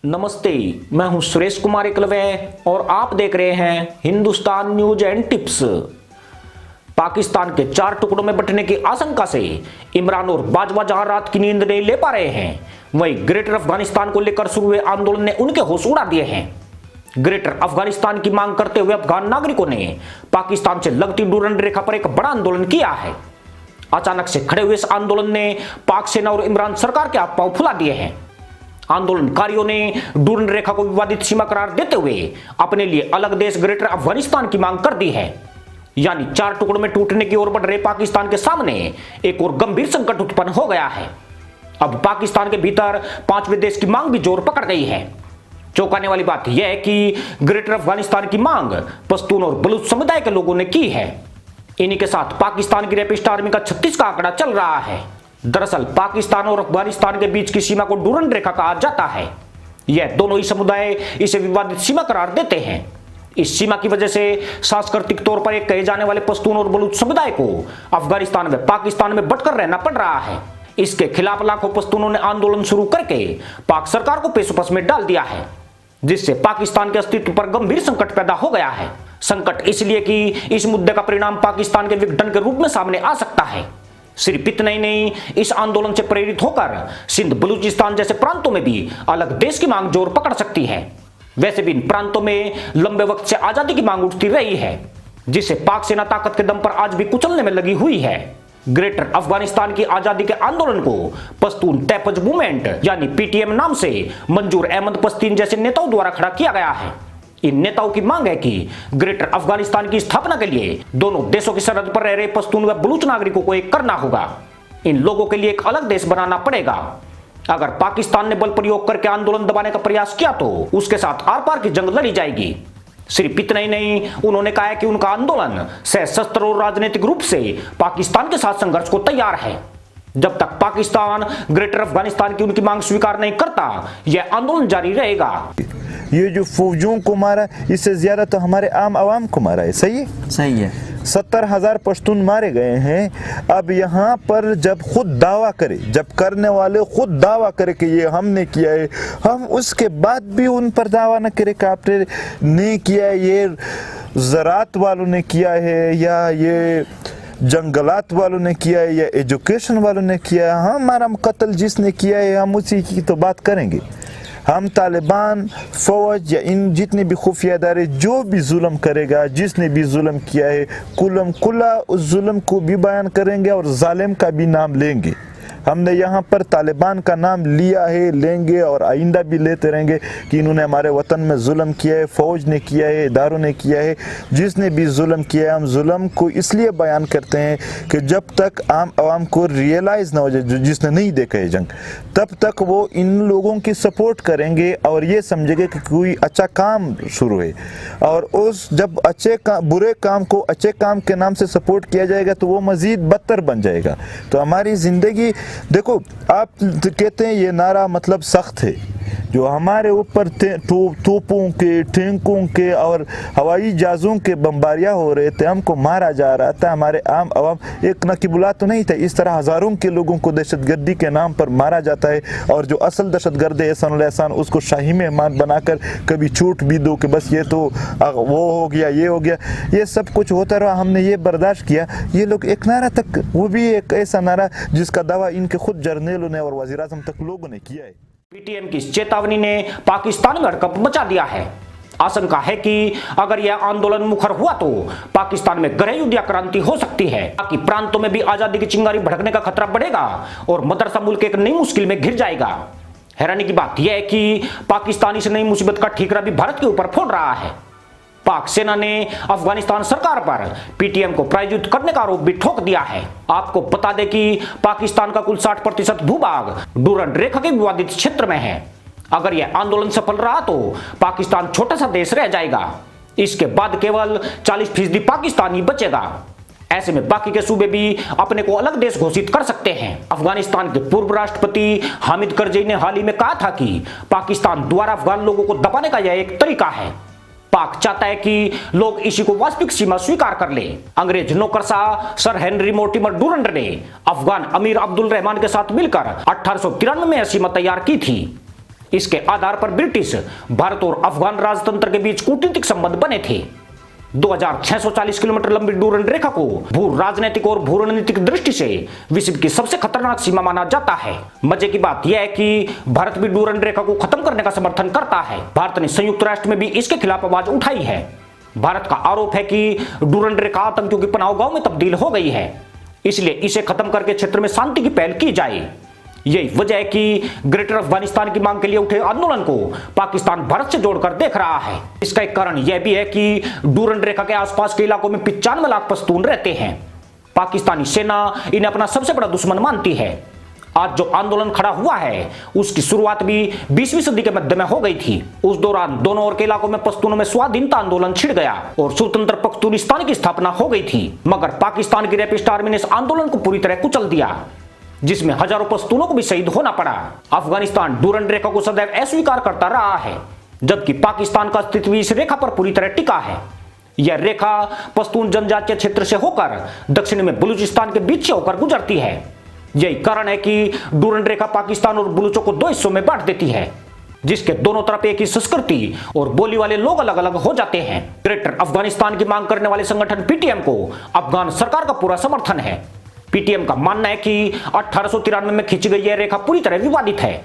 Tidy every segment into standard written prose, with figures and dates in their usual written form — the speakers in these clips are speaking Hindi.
नमस्ते, मैं हूं सुरेश कुमार एकलवे और आप देख रहे हैं Hindustan news and tips. Pakistan के 4 टुकड़ों में बंटने की आशंका से इमरान और बाजवा जहां रात की नींद नहीं ले पा रहे हैं, वहीं ग्रेटर अफगानिस्तान को लेकर शुरू हुए आंदोलन ने उनके होश उड़ा दिए हैं। ग्रेटर अफगानिस्तान की मांग करते हुए अफगान नागरिकों ने पाकिस्तान से लगती डूरंड रेखा पर एक बड़ा आंदोलन किया है। अचानक से खड़े हुए इस आंदोलन ने पाक सेना और इमरान सरकार के हाथ पांव फुला दिए हैं। आंदोलनकारियों ने डूरंड रेखा को विवादित सीमा करार देते हुए अपने लिए अलग देश ग्रेटर अफगानिस्तान की मांग कर दी है। यानी 4 टुकड़ों में टूटने की ओर बढ़ रहे पाकिस्तान के सामने एक और गंभीर संकट उत्पन्न हो गया है। अब पाकिस्तान के भीतर 5वें देश की मांग भी जोर पकड़ गई है। चौंकाने वाली बात यह है कि ग्रेटर अफगानिस्तान की मांग पश्तून और बलूच समुदाय के लोगों ने की है। इन्हीं के साथ पाकिस्तान की रैपिस्ट आर्मी का 36 का आंकड़ा चल रहा है। दरअसल पाकिस्तान और अफगानिस्तान के बीच की सीमा को डूरंड रेखा कहा जाता है। यह दोनों ही समुदाय इसे विवादित सीमा करार देते हैं। इस सीमा की वजह से सांस्कृतिक तौर पर एक कहे जाने वाले पश्तून और बलूच समुदाय को अफगानिस्तान व पाकिस्तान में बंटकर रहना पड़ रहा है। इसके खिलाफ लाखों पश्तूनों ने आंदोलन शुरू करके पाक सरकार को पेशोपस में डाल दिया है, जिससे पाकिस्तान के अस्तित्व पर गंभीर संकट पैदा हो गया है। संकट इसलिए कि इस मुद्दे का परिणाम पाकिस्तान के विघटन के रूप में सामने आ सकता है। सिर्फ इतना ही नहीं, इस आंदोलन से प्रेरित होकर सिंध बलूचिस्तान जैसे प्रांतों में भी अलग देश की मांग जोर पकड़ सकती है। वैसे भी इन प्रांतों में लंबे वक्त से आजादी की मांग उठती रही है, जिसे पाक सेना ताकत के दम पर आज भी कुचलने में लगी हुई है। ग्रेटर अफगानिस्तान की आजादी के आंदोलन को पश्तून तहफ़्फ़ुज़ मूवमेंट यानी पीटीएम नाम से मंजूर अहमद पश्तीन जैसे नेताओं द्वारा खड़ा किया गया है। इन नेताओं की मांग है कि ग्रेटर अफगानिस्तान की स्थापना के लिए दोनों देशों की सरहद पर रह रहे पश्तून व बलूच नागरिकों को एक करना होगा। इन लोगों के लिए एक अलग देश बनाना पड़ेगा। अगर पाकिस्तान ने बल प्रयोग करके आंदोलन दबाने का प्रयास किया तो उसके साथ आर पार की जंग लड़ी जाएगी। सिर्फ इतना ही नहीं, उन्होंने कहा है कि उनका आंदोलन सशस्त्र और राजनीतिक रूप से पाकिस्तान के साथ संघर्ष को तैयार है। जब तक पाकिस्तान ग्रेटर अफगानिस्तान की उनकी मांग स्वीकार नहीं करता, यह आंदोलन जारी रहेगा। ये जो फौजियों को मारा, इससे ज्यादा तो हमारे आम आवाम को मारा है। सही है, सही है। 70,000 पश्तून मारे गए हैं। अब यहाँ पर जब खुद दावा करे, जब करने वाले खुद दावा करे कि ये हमने किया है, हम उसके बाद भी उन पर दावा न करे कि आपने नहीं किया है, ये ज़रात वालों ने किया है या ये जंगलात वालों ने किया है या एजुकेशन वालों ने किया है। हमारा कत्ल जिसने किया है हम उसी की तो बात करेंगे। हम तालिबान, फौज या इन जितने भी खुफिया इदारे जो भी जुल्म करेगा, जिसने भी जुल्म किया है, कुलम कुल्ला उस जुल्म को भी बयान करेंगे और जालिम का भी नाम लेंगे। हमने यहाँ पर तालिबान का नाम लिया है, लेंगे और आइंदा भी लेते रहेंगे कि इन्होंने हमारे वतन में जुल्म किया है, फौज ने किया है, इदारों ने किया है। जिसने भी जुल्म किया है, हम जुल्म को इसलिए बयान करते हैं कि जब तक आम आवाम को रियलाइज़ ना हो जाए, जिसने नहीं देखा है जंग, तब तक वो इन लोगों की सपोर्ट करेंगे और ये समझेंगे कि कोई अच्छा काम शुरू है। और उस जब बुरे काम को अच्छे काम के नाम से सपोर्ट किया जाएगा तो वो मज़ीद बदतर बन जाएगा। तो हमारी ज़िंदगी देखो, आप कहते हैं ये नारा मतलब सख्त है, जो हमारे ऊपर तोपों के, टैंकों के और हवाई जहाज़ों के बम्बारियाँ हो रहे थे, हमको मारा जा रहा था, हमारे आम आवाम एक नकीबुल्ला तो नहीं था। इस तरह हज़ारों के लोगों को दहशतगर्दी के नाम पर मारा जाता है और जो असल दहशतगर्द है एहसान उसको शाही मेहमान बनाकर कभी छूट भी दो कि बस ये तो वो हो गया, ये हो गया, ये सब कुछ होता रहा। हमने ये बर्दाश्त किया। ये लोग एक नारा तक, वो भी एक ऐसा नारा जिसका दावा इनके खुद जर्नलों ने और वज़ीर आज़म तक लोगों ने किया है। पीटीएम की इस चेतावनी ने पाकिस्तान में हड़कंप मचा दिया है। आशंका है कि अगर यह आंदोलन मुखर हुआ तो पाकिस्तान में गृह युद्ध या क्रांति हो सकती है। बाकी प्रांतों में भी आजादी की चिंगारी भड़कने का खतरा बढ़ेगा और मदरसा मुल्क एक नई मुश्किल में घिर जाएगा। हैरानी की बात यह है कि पाकिस्तान इस नई मुसीबत का ठीकरा भी भारत के ऊपर फोड़ रहा है। पाक सेना ने अफगानिस्तान सरकार पर पीटीएम को प्रायोजित करने का आरोप भी ठोक दिया है। आपको बता दें कि पाकिस्तान का कुल 60% भूभाग डूरंड रेखा के विवादित क्षेत्र में है। अगर यह आंदोलन सफल रहा तो पाकिस्तान छोटा सा देश रह जाएगा। इसके बाद केवल 40% पाकिस्तान ही बचेगा। ऐसे में बाकी के सूबे भी अपने को अलग देश घोषित कर सकते हैं। अफगानिस्तान के पूर्व राष्ट्रपति हामिद करजई ने हाल ही में कहा था कि पाकिस्तान द्वारा अफगान लोगों को दबाने का यह एक तरीका है। पाक चाहता है कि लोग इसी को वास्तविक सीमा स्वीकार कर ले। अंग्रेज नौकरशाह सर हेनरी मोर्टिमर डूरंड ने अफगान अमीर अब्दुल रहमान के साथ मिलकर 1893 में यह सीमा तैयार की थी। इसके आधार पर ब्रिटिश, भारत और अफगान राजतंत्र के बीच कूटनीतिक संबंध बने थे। 2640 किलोमीटर लंबी डूरंड रेखा को भू राजनीतिक और भू रणनीतिक दृष्टि से विश्व की सबसे खतरनाक सीमा माना जाता है। मजे की बात यह है कि भारत भी डूरंड रेखा को खत्म करने का समर्थन करता है। भारत ने संयुक्त राष्ट्र में भी इसके खिलाफ आवाज उठाई है। भारत का आरोप है कि डूरंड रेखा आतंकियों की पनाह गांव में तब्दील हो गई है, इसलिए इसे खत्म करके क्षेत्र में शांति की पहल की जाए। यही वजह है कि ग्रेटर अफगानिस्तान की मांग के लिए उठे आंदोलन को पाकिस्तान भारत से जोड़कर देख रहा है। इसका एक कारण यह भी है कि डूरंड रेखा के आसपास के इलाकों में 95 लाख पश्तून रहते हैं। पाकिस्तानी सेना इन्हें अपना सबसे बड़ा दुश्मन मानती है। आज जो आंदोलन खड़ा हुआ है उसकी शुरुआत भी 20वीं सदी के मध्य में हो गई थी। उस दौरान दोनों ओर के इलाकों में पश्तूनों में स्वाधीनता आंदोलन छिड़ गया और स्वतंत्र पख्तूनिस्तान की स्थापना हो गई थी। मगर पाकिस्तान की रैपिस्ट आर्मी ने इस आंदोलन को पूरी तरह कुचल दिया, जिसमें हजारों पश्तूनों को भी शहीद होना पड़ा। अफगानिस्तान डूरंड रेखा को सदैव अस्वीकार करता रहा है, जबकि पाकिस्तान का अस्तित्व इस रेखा पर पूरी तरह टिका है। यह रेखा पश्तून जनजातीय क्षेत्र से होकर दक्षिण में बलूचिस्तान के बीच से होकर गुजरती है। यही कारण है कि डूरंड रेखा पाकिस्तान और बलूचों को दो हिस्सों में बांट देती है, जिसके दोनों तरफ एक ही संस्कृति और बोली वाले लोग अलग अलग हो जाते हैं। ग्रेटर अफगानिस्तान की मांग करने वाले संगठन पीटीएम को अफगान सरकार का पूरा समर्थन है। पीटीएम का मानना है कि 1893 में खींची गई यह रेखा पूरी तरह विवादित है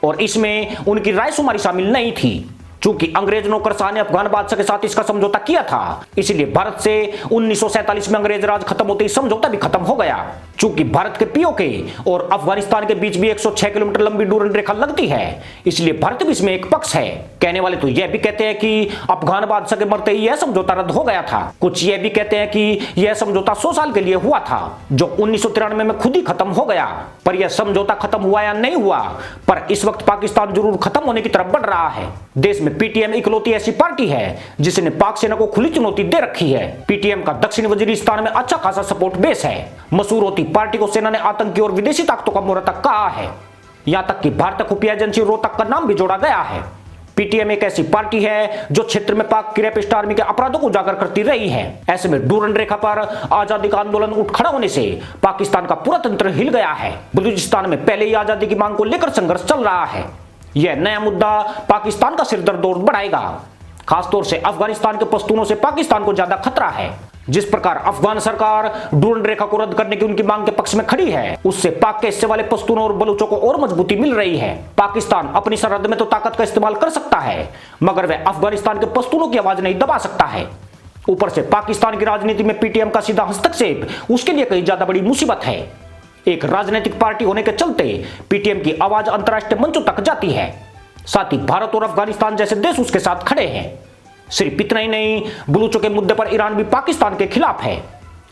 और इसमें उनकी रायशुमारी शामिल नहीं थी। चूंकि अंग्रेज नौकरशाह ने अफगान बादशाह के साथ इसका समझौता किया था, इसलिए भारत से 1947 में अंग्रेज राज खत्म होते ही समझौता भी खत्म हो गया। चूंकि भारत के पीओके और अफगानिस्तान के बीच भी 106 किलोमीटर लंबी डूरंड रेखा लगती है, इसलिए भारत भी इसमें एक पक्ष है। कहने वाले तो यह भी कहते हैं कि अफगान बादशाह के मरते ही यह समझौता रद्द हो गया था। कुछ यह भी कहते हैं कि यह समझौता 100 साल के लिए हुआ था, जो 1993 में खुद ही खत्म हो गया। पर यह समझौता खत्म हुआ या नहीं हुआ, पर इस वक्त पाकिस्तान जरूर खत्म होने की तरफ बढ़ रहा है। देश में पीटीएम इकलौती ऐसी पार्टी है जिसने पाक सेना को खुली चुनौती दे रखी है। पीटीएम का दक्षिण वजीरिस्तान में अच्छा खासा सपोर्ट बेस है। मशहूर होती पार्टी को सेना ने आतंकी और विदेशी ताकतों का मोहरा तक कहा है। यहां तक कि भारतीय खुफिया एजेंसी रोहतक का नाम भी जोड़ा गया है। पीटीएम एक ऐसी पार्टी है जो क्षेत्र में पाक की रैपिस्ट आर्मी के अपराधों को उजागर करती रही है। ऐसे में डूरंड रेखा पर आजादी का आंदोलन उठ खड़ा होने से पाकिस्तान का पूरा तंत्र हिल गया है। बलूचिस्तान में पहले ही आजादी की मांग को लेकर संघर्ष चल रहा है। यह नया मुद्दा पाकिस्तान का सिरदर्द और बढ़ाएगा। खासतौर से अफगानिस्तान के पश्तूनों से पाकिस्तान को ज्यादा खतरा है। जिस प्रकार अफगान सरकार डूरंड रेखा को रद्द करने की उनकी मांग के पक्ष में खड़ी है, उससे पाक के हिस्से वाले पश्तूनों और बलूचों को और मजबूती मिल रही है। पाकिस्तान अपनी सरहद में तो ताकत का इस्तेमाल कर सकता है, मगर वह अफगानिस्तान के पश्तूनों की आवाज नहीं दबा सकता है। ऊपर से पाकिस्तान की राजनीति में पीटीएम का सीधा हस्तक्षेप उसके लिए कहीं ज्यादा बड़ी मुसीबत है। एक राजनीतिक पार्टी होने के चलते पीटीएम की आवाज अंतर्राष्ट्रीय मंचों तक जाती है। साथ ही भारत और अफगानिस्तान जैसे देश उसके साथ खड़े हैं। सिर्फ इतना ही नहीं, बलूचों के मुद्दे पर ईरान भी पाकिस्तान के खिलाफ है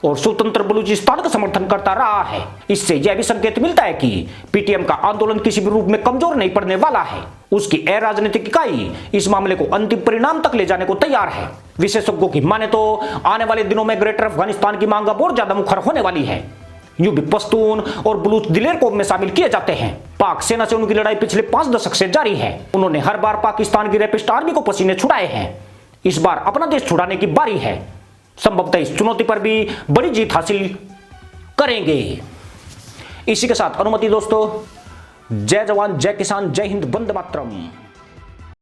और स्वतंत्र बलूचिस्तान का समर्थन करता रहा है। इससे यह भी संकेत मिलता है कि पीटीएम का आंदोलन किसी भी रूप में कमजोर नहीं पड़ने वाला है। उसकी राजनीतिक इकाई इस मामले को अंतिम परिणाम तक ले जाने को तैयार है। विशेषज्ञों की माने तो आने वाले दिनों में ग्रेटर अफगानिस्तान की मांग और ज्यादा मुखर होने वाली है। यूं भी पश्तून और बलूच दिलेर कौम में शामिल किए जाते हैं। पाक सेना से उनकी लड़ाई पिछले 5 दशक से जारी है। उन्होंने हर बार पाकिस्तान की रैपिस्ट आर्मी को पसीने छुड़ाए हैं। इस बार अपना देश छुड़ाने की बारी है। संभवतः इस चुनौती पर भी बड़ी जीत हासिल करेंगे। इसी के साथ अनुमति दोस्तों, जय जवान जय किसान जय हिंद, वंदे मातरम।